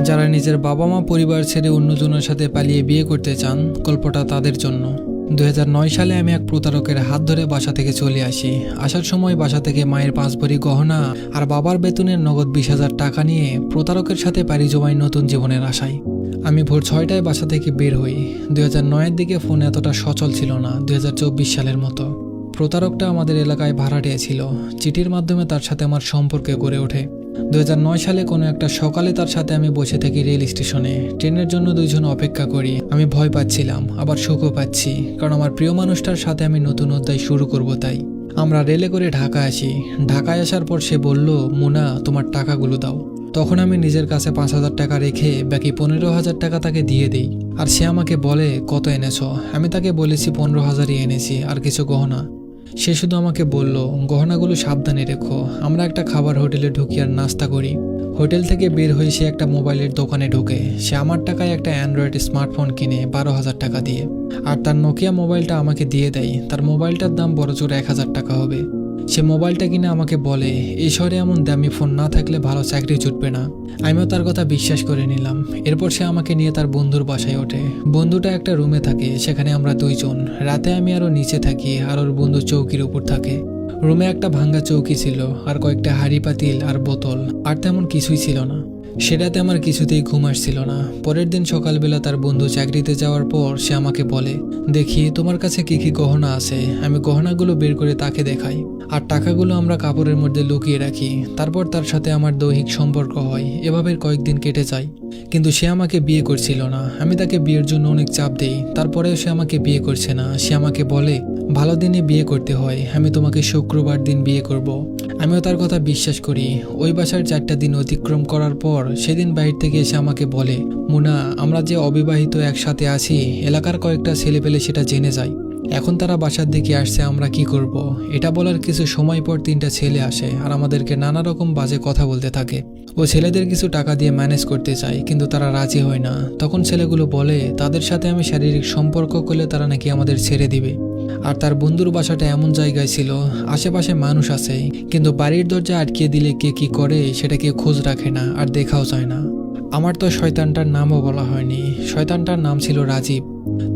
যারা নিজের বাবা মা পরিবার ছেড়ে অন্যজনের সাথে পালিয়ে বিয়ে করতে চান, গল্পটা তাদের জন্য। 2009 সালে আমি এক প্রতারকের হাত ধরে বাসা থেকে চলে আসি। আসার সময় বাসা থেকে মায়ের 5 ভরি গহনা আর বাবার বেতনের নগদ 20,000 টাকা নিয়ে প্রতারকের সাথে পাড়ি জমাই নতুন জীবনের আশায়। আমি ভোর 6টায় বাসা থেকে বের হই। 2009-এর দিকে ফোন এতটা সচল ছিল না 2024 সালের মতো। প্রতারকটা আমাদের এলাকায় ভাড়াটিয়া ছিল। চিঠির মাধ্যমে তার সাথে আমার সম্পর্ক গড়ে ওঠে। 2009 সালে কোনো একটা সকালে তার সাথে আমি বসে থাকি রেল স্টেশনে। ট্রেনের জন্য দুইজন অপেক্ষা করি। আমি ভয় পাচ্ছিলাম, আবার সুখও পাচ্ছি, কারণ আমার প্রিয় মানুষটার সাথে আমি নতুন অধ্যায় শুরু করব তাই। আমরা রেলে করে ঢাকা আসি। ঢাকায় আসার পর সে বলল, মুনা, তোমার টাকাগুলো দাও। তখন আমি নিজের কাছে 5,000 টাকা রেখে বাকি 15,000 টাকা তাকে দিয়ে দিই। আর সে আমাকে বলে, কত এনেছো? আমি তাকে বলেছি 15,000ই এনেছি, আর কিছু গহনা। সে শুধু আমাকে বলল, গহনাগুলো সাবধানে রেখো। আমরা একটা খাবার হোটেলে ঢুকি আর নাস্তা করি। হোটেল থেকে বের হয়ে সে একটা মোবাইলের দোকানে ঢোকে। সে আমার টাকায় একটা অ্যান্ড্রয়েড স্মার্টফোন কিনে 12,000 টাকা দিয়ে, আর তার নোকিয়া মোবাইলটা আমাকে দিয়ে দেয়। তার মোবাইলটার দাম বড়জোর 1,000 টাকা হবে। সে মোবাইলটা কিনে আমাকে বলে, এই শহরে এমন দামি ফোন না থাকলে ভালো চাকরি জুটবে না। আমিও তার কথা বিশ্বাস করে নিলাম। এরপর সে আমাকে নিয়ে তার বন্ধুর বাসায় ওঠে। বন্ধুটা একটা রুমে থাকে, সেখানে আমরা দুইজন। রাতে আমি আরও নিচে থাকি, আর ওর বন্ধু চৌকির উপর থাকে। রুমে একটা ভাঙ্গা চৌকি ছিল, আর কয়েকটা হাঁড়ি পাতিল আর বোতল, আর তেমন কিছুই ছিল না। সেটাতে আমার কিছুতেই ঘুম আসছিল না। পরের দিন সকালবেলা তার বন্ধু চাকরিতে যাওয়ার পর সে আমাকে বলে, দেখি তোমার কাছে কি কি গহনা আছে। আমি গহনাগুলো বের করে তাকে দেখাই, আর টাকাগুলো আমরা কাপড়ের মধ্যে লুকিয়ে রাখি। তারপর তার সাথে আমার দৈহিক সম্পর্ক হয়। এভাবে কয়েকদিন কেটে যায়, কিন্তু সে আমাকে বিয়ে করছিল না। আমি তাকে বিয়ের জন্য অনেক চাপ দেই, তারপরেও সে আমাকে বিয়ে করছে না। সে আমাকে বলে, ভালো দিনে বিয়ে করতে হয়, আমি তোমাকে শুক্রবার দিন বিয়ে করব। আমিও তার কথা বিশ্বাস করি। ওই বাসার 4টা দিন অতিক্রম করার পর সেদিন বাইরে থেকে এসে আমাকে বলে, মুনা, আমরা যে অবিবাহিত একসাথে আছি, এলাকার কয়েকটা ছেলেপেলে সেটা জেনে যায়। এখন তারা বাসার দিকে আসছে, আমরা কি করব? এটা বলার কিছু সময় পর 3টা ছেলে আসে আর আমাদেরকে নানা রকম বাজে কথা বলতে থাকে। ও ছেলেদের কিছু টাকা দিয়ে ম্যানেজ করতে চায়, কিন্তু তারা রাজি হয় না। তখন ছেলেগুলো বলে, তাদের সাথে আমি শারীরিক সম্পর্ক করলে তারা নাকি আমাদের ছেড়ে দিবে। আর তার বন্ধুর বাসাটা এমন জায়গায় ছিল, আশেপাশে মানুষ আছে, কিন্তু বাড়ির দরজা আটকে দিলে কে কি করে সেটা কেউ খোঁজ রাখে না, আর দেখাও যায় না। আমার তো শয়তানটার নামও বলা হয়নি। শয়তানটার নাম ছিল রাজীব।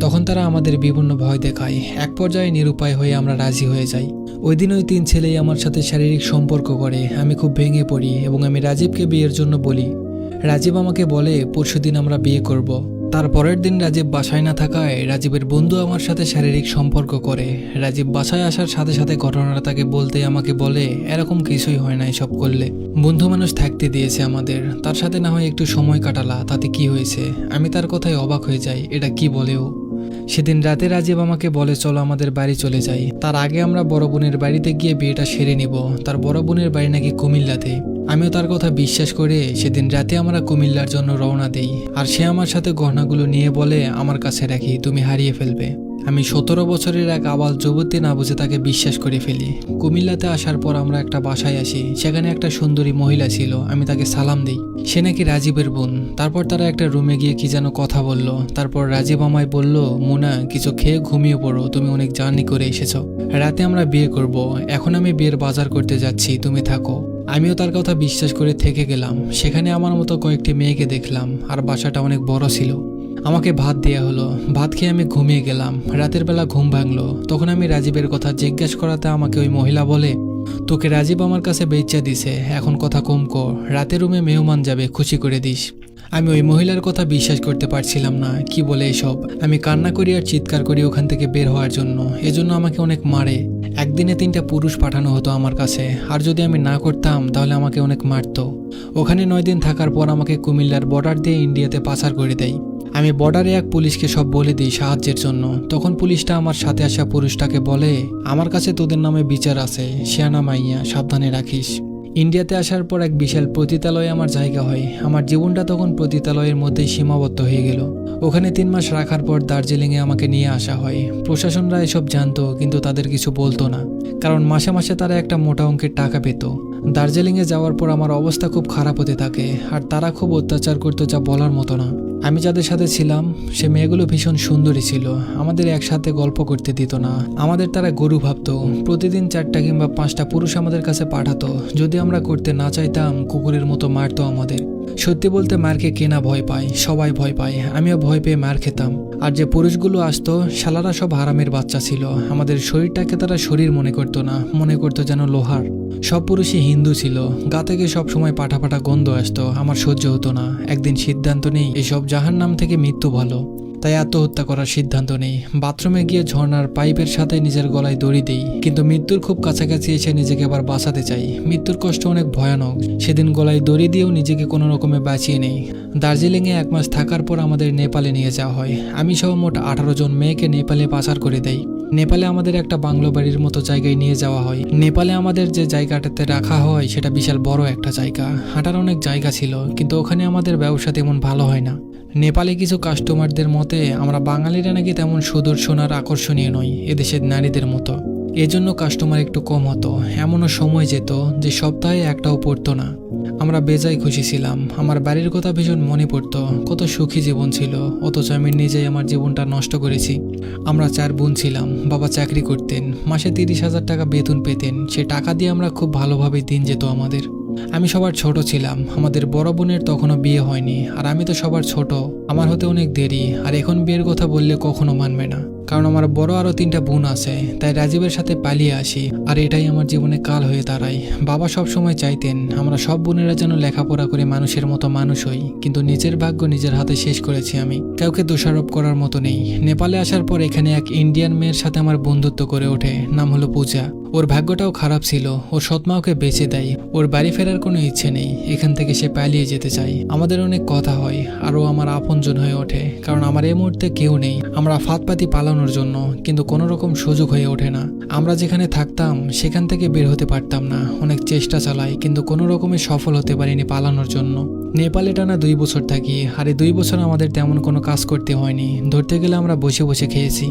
তখন তারা আমাদের বিভিন্ন ভয় দেখায়। এক পর্যায়ে নিরুপায় হয়ে আমরা রাজি হয়ে যাই। ওই দিন ওই 3 ছেলেই আমার সাথে শারীরিক সম্পর্ক করে। আমি খুব ভেঙে পড়ি এবং আমি রাজীবকে বিয়ের জন্য বলি। রাজীব আমাকে বলে, পরশুদিন আমরা বিয়ে করব। তার পরের দিন রাজীব বাসায় না থাকায় রাজীবের বন্ধু আমার সাথে শারীরিক সম্পর্ক করে। রাজীব বাসায় আসার সাথে সাথে ঘটনাটা তাকে বলতে আমাকে বলে, এরকম কিছুই হয় না এসব করলে। বন্ধু মানুষ থাকতে দিয়েছে আমাদের, তার সাথে না হয় একটু সময় কাটালা, তাতে কি হয়েছে? আমি তার কথায় অবাক হয়ে যাই, এটা কি বলেও। সেদিন রাতে রাজীব আমাকে বলে, চলো আমাদের বাড়ি চলে যাই। তার আগে আমরা বড় বোনের বাড়িতে গিয়ে বিয়েটা সেরে নিব। তার বড় বোনের বাড়ি নাকি কুমিল্লাতে। আমিও তার কথা বিশ্বাস করে সেদিন রাতে আমরা কুমিল্লার জন্য রওনা দেই। আর সে আমার সাথে গহনাগুলো নিয়ে বলে, আমার কাছে রাখি, তুমি হারিয়ে ফেলবে। আমি 17 বছরের এক আবাল যুবতী না বুঝে তাকে বিশ্বাস করে ফেলি। কুমিল্লাতে আসার পর আমরা একটা বাসায় আসি। সেখানে একটা সুন্দরী মহিলা ছিল। আমি তাকে সালাম দিই। সে নাকি রাজীবের বোন। তারপর তারা একটা রুমে গিয়ে কি যেন কথা বলল। তারপর রাজীব আমায় বলল, মুনা, কিছু খেয়ে ঘুমিয়ে পড়ো, তুমি অনেক জার্নি করে এসেছো। রাতে আমরা বিয়ে করব। এখন আমি বিয়ের বাজার করতে যাচ্ছি, তুমি থাকো। আমিও তার কথা বিশ্বাস করে থেকে গেলাম। সেখানে আমার মতো কয়েকটি মেয়েকে দেখলাম, আর বাসাটা অনেক বড় ছিল। আমাকে ভাত দেয়া হলো। ভাত খেয়ে আমি ঘুমিয়ে গেলাম। রাতের বেলা ঘুম ভাঙলো। তখন আমি রাজীবের কথা জিজ্ঞাসা করাতে আমাকে ওই মহিলা বলে, তোকে রাজীব আমার কাছে বেচা দিছে, এখন কথা কম কর, রাতে রুমে মেহমান যাবে, খুশি করে দিস। আমি ওই মহিলার কথা বিশ্বাস করতে পারছিলাম না। কি বলে এসব? আমি কান্না করি আর চিৎকার করি ওখান থেকে বের হওয়ার জন্য। এজন্য আমাকে অনেক মারে। একদিনে 3টা পুরুষ পাঠানো হতো আমার কাছে, আর যদি আমি না করতাম তাহলে আমাকে অনেক মারতো। ওখানে 9 দিন থাকার পর আমাকে কুমিল্লার বর্ডার দিয়ে ইন্ডিয়াতে পাচার করে দেয়। আমি বর্ডারে এক পুলিশকে সব বলে দিই সাহায্যের জন্য। তখন পুলিশটা আমার সাথে আসা পুরুষটাকে বলে, আমার কাছে তোদের নামে বিচার আছে, শিয়ানা মাইয়া, সাবধানে রাখিস। ইন্ডিয়াতে আসার পর এক বিশাল পতিতালয়ে আমার জায়গা হয়। আমার জীবনটা তখন পতিতালয়ের মধ্যেই সীমাবদ্ধ হয়ে গেল। ওখানে 3 মাস রাখার পর দার্জিলিংয়ে আমাকে নিয়ে আসা হয়। প্রশাসনরা এসব জানতো, কিন্তু তাদের কিছু বলতো না, কারণ মাসে মাসে তারা একটা মোটা অঙ্কের টাকা পেত। দার্জিলিংয়ে যাওয়ার পর আমার অবস্থা খুব খারাপ হতে থাকে, আর তারা খুব অত্যাচার করতো, যা বলার মতো না। আমি যাদের সাথে ছিলাম সে মেয়েগুলো ভীষণ সুন্দরী ছিল। আমাদের একসাথে গল্প করতে দিত না, আমাদের তারা গরু ভাবতো। প্রতিদিন 4টা কিংবা 5টা পুরুষ আমাদের কাছে পাঠাতো। যদি আমরা করতে না চাইতাম কুকুরের মতো মারতো আমাদের। সত্যি বলতে মারকে কেনা ভয় পায়, সবাই ভয় পায়, আমিও ভয় পেয়ে মার খেতাম। আর যে পুরুষগুলো আসতো শালারা সব হারামের বাচ্চা ছিল। আমাদের শরীরটাকে তারা শরীর মনে করতো না, মনে করতো যেন লোহার। সব পুরুষই হিন্দু ছিল, গা থেকে সবসময় পাঠা পাঠা গন্ধ আসতো। আমার সহ্য হতো না। একদিন সিদ্ধান্ত নেই এসব জাহান্নাম থেকে মৃত্যু ভালো, তাই আত্মহত্যা করার সিদ্ধান্ত নেই। বাথরুমে গিয়ে ঝর্ণার পাইপের সাথে নিজের গলায় দড়ি দেই, কিন্তু মৃত্যুর খুব কাছাকাছি এসে নিজেকে আবার বাঁচাতে চাই। মৃত্যুর কষ্ট অনেক ভয়ানক। সেদিন গলায় দড়ি দিয়েও নিজেকে কোনো রকমে বাঁচিয়ে নেই। দার্জিলিংয়ে 1 মাস থাকার পর আমাদের নেপালে নিয়ে যাওয়া হয়। আমি সহ মোট 18 জন মেয়েকে নেপালে পাচার করে দেই। নেপালে আমাদের একটা বাংলো বাড়ির মতো জায়গায় নিয়ে যাওয়া হয়। নেপালে আমাদের যে জায়গাটাতে রাখা হয় সেটা বিশাল বড় একটা জায়গা। হাঁটার অনেক জায়গা ছিল, কিন্তু ওখানে আমাদের ব্যবসা তেমন ভালো হয় না। নেপালে কিছু কাস্টমারদের মতে আমরা বাঙালিরা নাকি তেমন সুদর্শন আর আকর্ষণীয় নই এদেশের নারীদের মতো। এজন্য কাস্টমার একটু কম হতো। এমনও সময় যেত যে সপ্তাহে একটাও পড়তো না। আমরা বেজায় খুশি ছিলাম। আমার বাড়ির কথা ভীষণ মনে পড়তো। কত সুখী জীবন ছিল, অথচ আমি নিজেই আমার জীবনটা নষ্ট করেছি। আমরা 4 বোন ছিলাম। বাবা চাকরি করতেন, মাসে 30,000 টাকা বেতন পেতেন। সে টাকা দিয়ে আমরা খুব ভালোভাবে দিন যেত আমাদের। আমি সবার ছোট ছিলাম। আমাদের বড় বোনের তখনও বিয়ে হয়নি, আর আমি তো সবার ছোট। আমার হতে অনেক দেরি। আর এখন বিয়ের কথা বললে কখনো মানবে না, কারণ আমার বড় আরো 3টা বোন আছে। তাই রাজীবের সাথে পালিয়ে আসি, আর এটাই আমার জীবনে কাল হয়ে দাঁড়ায়। বাবা সব সময় চাইতেন আমরা সব বোনেরা যেন লেখাপড়া করে মানুষের মতো মানুষ হই, কিন্তু নিজের ভাগ্য নিজের হাতে শেষ করেছি আমি। কাউকে দোষারোপ করার মতো নেই। নেপালে আসার পর এখানে এক ইন্ডিয়ান মেয়ের সাথে আমার বন্ধুত্ব করে ওঠে। নাম হলো পূজা। ওর ভাগ্যটাও খারাপ ছিল। ওর সৎমা ওকে বেঁচে দেয়। ওর বাড়ি ফেরার কোনো ইচ্ছে নেই। এখান থেকে সে পালিয়ে যেতে চায়। আমাদের অনেক কথা হয়, আর ও আমার আপনজন হয়ে ওঠে। কারণ আমার এই মুহূর্তে কেউ নেই। আমরা ফাঁদপাতি পালানোর জন্য, কিন্তু কোনো রকম সুযোগ হয়ে ওঠে না। আমরা যেখানে থাকতাম সেখান থেকে বের হতে পারতাম না। অনেক চেষ্টা চালাই, কিন্তু কোনো রকমে সফল হতে পারিনি পালানোর জন্য। নেপালে টানা 2 বছর থাকি, আর এই 2 বছর আমাদের তেমন কোনো কাজ করতে হয়নি। ধরতে গেলে আমরা বসে বসে খেয়েছি।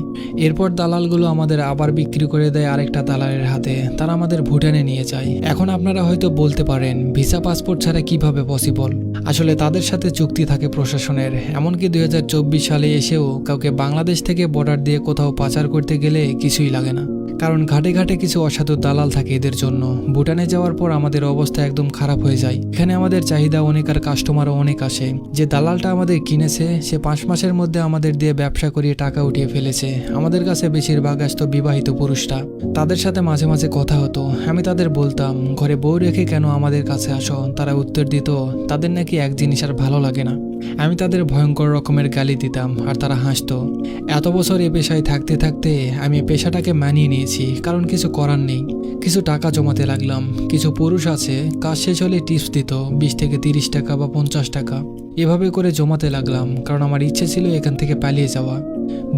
এরপর দালালগুলো আমাদের আবার বিক্রি করে দেয় আরেকটা দালালের হাতে। তারা আমাদের ভুটানে নিয়ে যায়। এখন আপনারা হয়তো বলতে পারেন ভিসা পাসপোর্ট ছাড়া কিভাবে পসিবল। আসলে তাদের সাথে চুক্তি থাকে প্রশাসনের। এমনকি 2024 সালে এসেও কাউকে বাংলাদেশ থেকে বর্ডার দিয়ে কোথাও পাচার করতে গেলে কিছুই লাগে না, কারণ ঘাটে ঘাটে কিছু অসাধু দালাল থাকে এদের জন্য। ভুটানে যাওয়ার পর আমাদের অবস্থা একদম খারাপ হয়ে যায়। এখানে আমাদের চাহিদা অনেক, আর কাস্টমারও অনেক আসে। যে দালালটা আমাদের কিনেছে সে 5 মাসের মধ্যে আমাদের দিয়ে ব্যবসা করিয়ে টাকা উঠিয়ে ফেলেছে। আমাদের কাছে বেশিরভাগ আসতো বিবাহিত পুরুষরা। তাদের সাথে মাঝে মাঝে কথা হতো। আমি তাদের বলতাম ঘরে বউ রেখে কেন আমাদের কাছে আসো। তারা উত্তর দিত তাদের নাকি এক জিনিস আর ভালো লাগে না। আমি তাদের ভয়ঙ্কর রকমের গালি দিতাম, আর তারা হাসতো। এত বছর এ পেশায় থাকতে থাকতে আমি পেশাটাকে মানিয়ে নিয়েছি, কারণ কিছু করার নেই। কিছু টাকা জমাতে লাগলাম। কিছু পুরুষ আছে কাজ শেষ হলে টিপস দিত 20 থেকে 30 টাকা বা 50 টাকা। এভাবে করে জমাতে লাগলাম, কারণ আমার ইচ্ছে ছিল এখান থেকে পালিয়ে যাওয়া।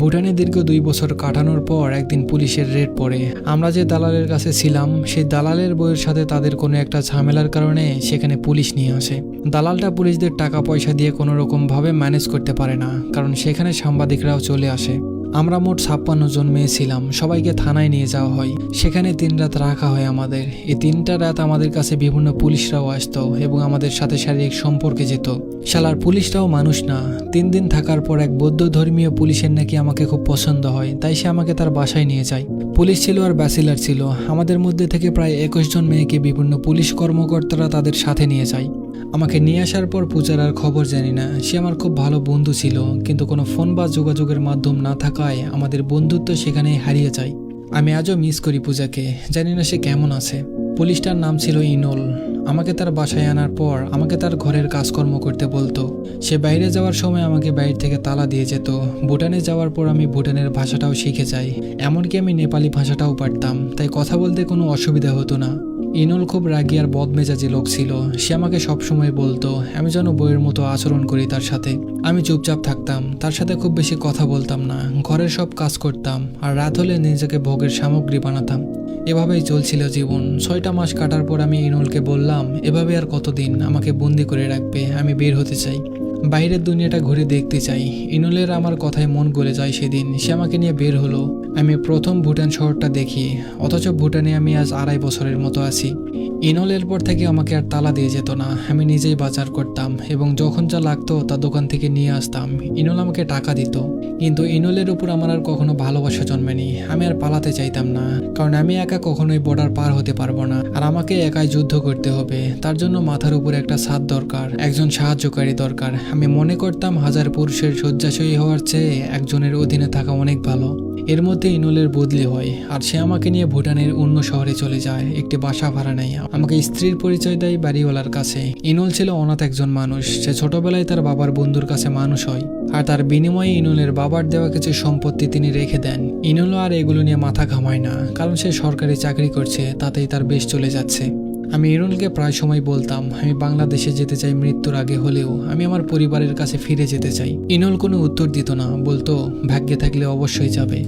ভুটানে দীর্ঘ 2 বছর কাটানোর পর একদিন পুলিশের রেড পড়ে। আমরা যে দালালের কাছে ছিলাম সেই দালালের বউয়ের সাথে তাদের কোনো একটা ঝামেলার কারণে সেখানে পুলিশ নিয়ে আসে। দালালটা পুলিশদের টাকা পয়সা দিয়ে কোনো রকম ভাবে ম্যানেজ করতে পারে না, কারণ সেখানে সাংবাদিকরাও চলে আসে। আমরা মোট 56 জন মেয়ে ছিলাম। সবাইকে থানায় নিয়ে যাওয়া হয়। সেখানে 3 রাত রাখা হয় আমাদের। এই 3টা রাত আমাদের কাছে বিভিন্ন পুলিশরাও আসতো এবং আমাদের সাথে শারীরিক সম্পর্কে যেত। শালার পুলিশরাও মানুষ না। 3 দিন থাকার পর এক বৌদ্ধ ধর্মীয় পুলিশের নাকি আমাকে খুব পছন্দ হয়, তাই সে আমাকে তার বাসায় নিয়ে যায়। পুলিশ ছিল আর ব্যাচেলার ছিল। আমাদের মধ্যে থেকে প্রায় 21 জন মেয়েকে বিভিন্ন পুলিশ কর্মকর্তারা তাদের সাথে নিয়ে যায়। আমাকে নিয়ে আসার পর পূজার আর খবর জানি না। সে আমার খুব ভালো বন্ধু ছিল, কিন্তু কোনো ফোন বা যোগাযোগের মাধ্যম না থাকায় আমাদের বন্ধুত্ব সেখানেই হারিয়ে যায়। আমি আজও মিস করি পূজাকে। জানি না সে কেমন আছে। পুলিশটার নাম ছিল ইনল। আমাকে তার বাসায় আনার পর আমাকে তার ঘরের কাজকর্ম করতে বলতো। সে বাইরে যাওয়ার সময় আমাকে বাইরে থেকে তালা দিয়ে যেত। ভুটানে যাওয়ার পর আমি ভুটানের ভাষাটাও শিখে যাই। এমনকি আমি নেপালি ভাষাটাও পারতাম, তাই কথা বলতে কোনো অসুবিধা হতো না। ইনল খুব রাগী আর বদমেজাজি লোক ছিল। সে আমাকে সবসময় বলতো আমি যেন বইয়ের মতো আচরণ করি তার সাথে। আমি চুপচাপ থাকতাম, তার সাথে খুব বেশি কথা বলতাম না। ঘরের সব কাজ করতাম, আর রাত হলে নিজেকে ভোগের সামগ্রী বানাতাম। এভাবেই চলছিল জীবন। 6টা মাস কাটার পর আমি ইনলকে বললাম এভাবে আর কতদিন আমাকে বন্দি করে রাখবে, আমি বের হতে চাই, বাইরের দুনিয়াটা ঘুরে দেখতে চাই। ইনলের আমার কথায় মন গলে যায় সেদিন। সে আমাকে নিয়ে বের হলো। আমি প্রথম ভুটান শহরটা দেখি, অথচ ভুটানে আমি আজ 2.5 বছরের মতো আছি। ইনল এরপর থেকে আমাকে আর তালা দিয়ে যেত না, আমি নিজেই বাজার করতাম এবং যখন যা লাগতো তা দোকান থেকে নিয়ে আসতাম। ইনল আমাকে টাকা দিত, কিন্তু ইনলের উপর আমার আর কখনো ভালোবাসা জন্মেনি। আমি আর পালাতে চাইতাম না, কারণ আমি একা কখনোই বর্ডার পার হতে পারবো না, আর আমাকে একাই যুদ্ধ করতে হবে। তার জন্য মাথার উপর একটা ছাদ দরকার, একজন সাহায্যকারী দরকার। আমি মনে করতাম হাজার পুরুষের শয্যাশয়ী হওয়ার চেয়ে একজনের অধীনে থাকা অনেক ভালো। এর মধ্যে ইনলের বদলি হয়, আর সে আমাকে নিয়ে ভুটানের অন্য শহরে চলে যায়, একটি বাসা ভাড়া নেয়। আমাকে স্ত্রীর পরিচয় দেয় বাড়িওয়ালার কাছে। ইনল ছিল অনাথ একজন মানুষ। সে ছোটবেলায় তার বাবার বন্ধুর কাছে মানুষ হয়, আর তার বিনিময়ে ইনলের বাবার দেওয়া কিছু সম্পত্তি তিনি রেখে দেন। ইনলও আর এগুলো নিয়ে মাথা ঘামায় না, কারণ সে সরকারি চাকরি করছে, তাতেই তার বেশ চলে যাচ্ছে। আমি ইনলকে প্রায় সময় বলতাম আমি বাংলাদেশে যেতে চাই মৃত্যুর আগে হলেও, আমি আমার পরিবারের কাছে ফিরে যেতে চাই। ইনল কোনো উত্তর দিত না, বলতো ভাগ্যে থাকলে অবশ্যই যাবে।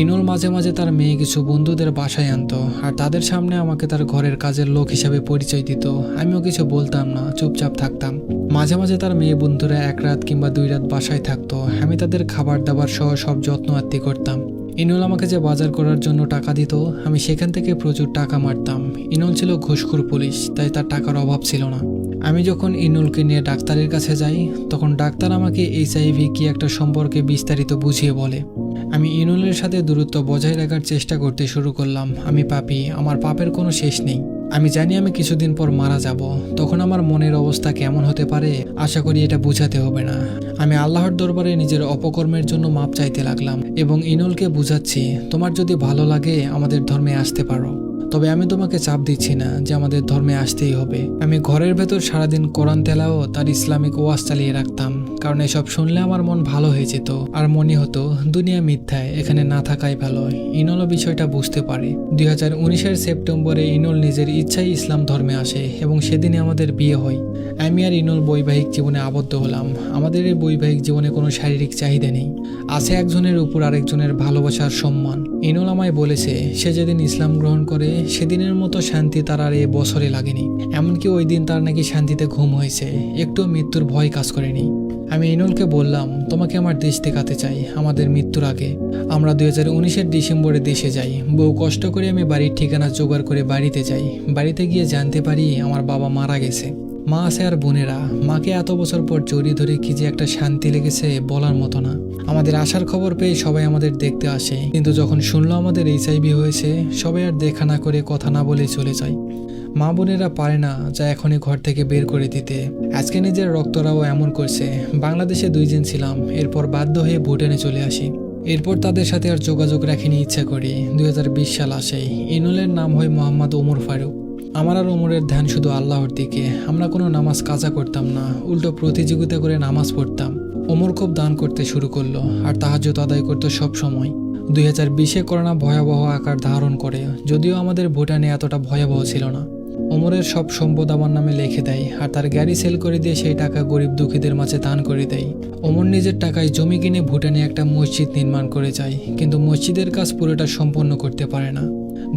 ইনল মাঝে মাঝে তার মেয়ে কিছু বন্ধুদের বাসায় আনতো, আর তাদের সামনে আমাকে তার ঘরের কাজের লোক হিসাবে পরিচয় দিত। আমিও কিছু বলতাম না, চুপচাপ থাকতাম। মাঝে মাঝে তার মেয়ে বন্ধুরা 1 রাত কিংবা 2 রাত বাসায় থাকতো। আমি তাদের খাবার দাবার সহ সব যত্ন আত্তি করতাম। ইনল আমাকে যে বাজার করার জন্য টাকা দিত, আমি সেখান থেকে প্রচুর টাকা মারতাম। ইনল ছিল ঘুষখোর পুলিশ, তাই তার টাকার অভাব ছিল না। আমি যখন ইনলকে নিয়ে ডাক্তারের কাছে যাই, তখন ডাক্তার আমাকে HIV কি একটা সম্পর্কে বিস্তারিত বুঝিয়ে বলে। আমি ইনলের সাথে দূরত্ব বজায় রাখার চেষ্টা করতে শুরু করলাম। আমি পাপী, আমার পাপের কোনো শেষ নেই। আমি জানি আমি কিছুদিন পর মারা যাব। তখন আমার মনের অবস্থা কেমন হতে পারে আশা করি এটা বুঝাতে হবে না। আমি আল্লাহর দরবারে নিজের অপকর্মের জন্য মাপ চাইতে লাগলাম এবং ইনলকে বুঝাচ্ছি, তোমার যদি ভালো লাগে আমাদের ধর্মে আসতে পারো, তবে আমি তোমাকে চাপ দিচ্ছি না যে আমাদের ধর্মে আসতেই হবে। আমি ঘরের ভেতর সারাদিন কোরআন তেলাওয়াত তার ইসলামিক ওয়াজ চালিয়ে রাখতাম, কারণ এসব শুনলে আমার মন ভালো হয়ে যেত, আর মনে হতো দুনিয়া মিথ্যায়, এখানে না থাকাই ভালো। ইনলও বিষয়টা বুঝতে পারে। 2019-এর সেপ্টেম্বরে ইনল নিজের ইচ্ছায় ইসলাম ধর্মে আসে এবং সেদিনে আমাদের বিয়ে হয়। আমি আর ইনল বৈবাহিক জীবনে আবদ্ধ হলাম। আমাদের এই বৈবাহিক জীবনে কোনো শারীরিক চাহিদা নেই, আছে একজনের উপর আরেকজনের ভালোবাসার সম্মান। ইনল আমায় বলেছে সে যেদিন ইসলাম গ্রহণ করে সেদিনের মতো শান্তি তার আর এ বছরে লাগেনি। এমনকি ওই দিন তার নাকি শান্তিতে ঘুম হয়েছে, একটু মৃত্যুর ভয় কাজ করেনি। আমি ইনলকে বললাম, তোমাকে আমার দেশ দেখাতে চাই আমাদের মৃত্যুর আগে। আমরা 2019-এর ডিসেম্বরে দেশে যাই। বহু কষ্ট করে আমি বাড়ির ঠিকানা জোগাড় করে বাড়িতে যাই। বাড়িতে গিয়ে জানতে পারি আমার বাবা মারা গেছে। মা আছে আর বোনেরা। মাকে এত বছর পর জড়িয়ে ধরে কি যে একটা শান্তি লেগেছে বলার মতো না। আমাদের আসার খবর পেয়ে সবাই আমাদের দেখতে আসে, কিন্তু যখন শুনলো আমাদের HIV হয়েছে, সবাই আর দেখা না করে কথা না বলে চলে যায়। মা বোনেরা পারে না যা এখনই ঘর থেকে বের করে দিতে। আজকে নিজের রক্তরাও এমন করছে। বাংলাদেশে 2 দিন ছিলাম, এরপর বাধ্য হয়ে ভুটানে চলে আসি। এরপর তাদের সাথে আর যোগাযোগ রাখিনি ইচ্ছা করি। 2020 সাল আসে। ইনলের নাম হয় মোহাম্মদ ওমর ফারুক। আমার আর ওমরের ধ্যান শুধু আল্লাহর দিকে। আমরা কোনো নামাজ কাজা করতাম না, উল্টো প্রতিযোগিতা করে নামাজ পড়তাম। ওমর খুব দান করতে শুরু করলো, আর তাহাজ্জুদ আদায় করতো সব সময়। 2020-এ করোনা ভয়াবহ আকার ধারণ করে, যদিও আমাদের ভুটানে এতটা ভয়াবহ ছিল না। ওমরের সব সম্পদ আমার নামে লিখে দেয়, আর তার গাড়ি সেল করে দিয়ে সেই টাকা গরিব দুঃখীদের মাঝে দান করে দেয়। ওমর নিজের টাকায় জমি কিনে ভুটানে একটা মসজিদ নির্মাণ করে যায়, কিন্তু মসজিদের কাজ পুরোটা সম্পন্ন করতে পারে না।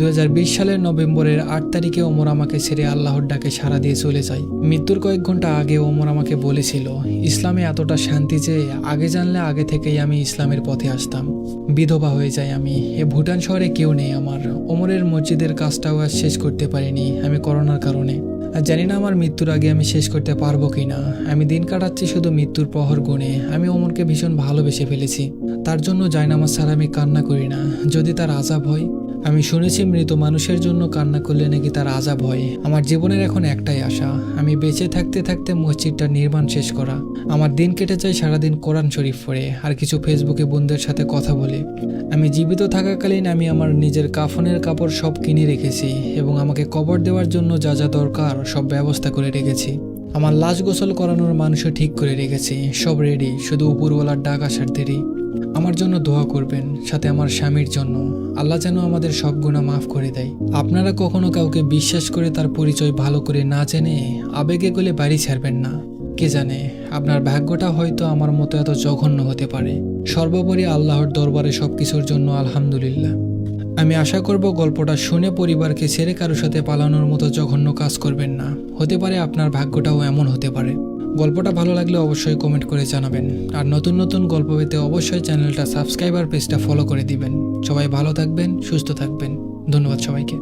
2020 সালের নভেম্বরের 8 তারিখে ওমর আমাকে ছেড়ে আল্লাহর ডাকে সাড়া দিয়ে চলে যায়। মৃত্যুর কয়েক ঘন্টা আগে ওমর আমাকে বলেছিল, ইসলামে এতটা শান্তি যে আগে জানলে আগে থেকেই আমি ইসলামের পথে আসতাম। বিধবা হয়ে যাই আমি। এ ভুটান শহরে কেউ নেই আমার। ওমরের মসজিদের কাজটাও আর শেষ করতে পারিনি আমি করোনার কারণে। আর জানি না আমার মৃত্যুর আগে আমি শেষ করতে পারবো কিনা। আমি দিন কাটাচ্ছি শুধু মৃত্যুর প্রহর গুণে। আমি ওমরকে ভীষণ ভালোবেসে ফেলেছি। তার জন্য জায়নামাজ ছাড়া আমি কান্না করি না, যদি তার আযাব হয়। আমি শুনেছি মৃত মানুষের জন্য কান্না করলে নাকি তার আযাব হয়। আমার জীবনের এখন একটাই আশা, আমি বেঁচে থাকতে থাকতে মসজিদটার নির্মাণ শেষ করা। আমার দিন কেটে যায় সারাদিন কোরআন শরীফ পড়ে আর কিছু ফেসবুকে বন্ধুদের সাথে কথা বলে। আমি জীবিত থাকাকালীন আমি আমার নিজের কাফনের কাপড় সব কিনে রেখেছি এবং আমাকে কবর দেওয়ার জন্য যা যা দরকার সব ব্যবস্থা করে রেখেছি। আমার লাশ গোসল করানোর মানুষও ঠিক করে রেখেছি, সব রেডি, শুধু উপরওয়ালার ডাক আসার দেরি। আমার জন্য দোয়া করবেন, সাথে আমার স্বামীর জন্য। আল্লাহ যেন আমাদের সব গুনাহ মাফ করে দেয়। আপনারা কখনো কাউকে বিশ্বাস করে তার পরিচয় ভালো করে না জেনে আবেগে গলে বাড়ি ছাড়বেন না। কে জানে আপনার ভাগ্যটা হয়তো আমার মতো এত জঘন্য হতে পারে। সর্বোপরি আল্লাহর দরবারে সবকিছুর জন্য আলহামদুলিল্লাহ। আমি আশা করব গল্পটা শুনে পরিবারকে ছেড়ে কারোর সাথে পালানোর মতো জঘন্য কাজ করবেন না। হতে পারে আপনার ভাগ্যটাও এমন হতে পারে। গল্পটা ভালো লাগলে অবশ্যই কমেন্ট করে জানাবেন। আর নতুন নতুন গল্প পেতে অবশ্যই চ্যানেলটা সাবস্ক্রাইব আর পেজটা ফলো করে দিবেন। সবাই ভালো থাকবেন, সুস্থ থাকবেন। ধন্যবাদ সবাইকে।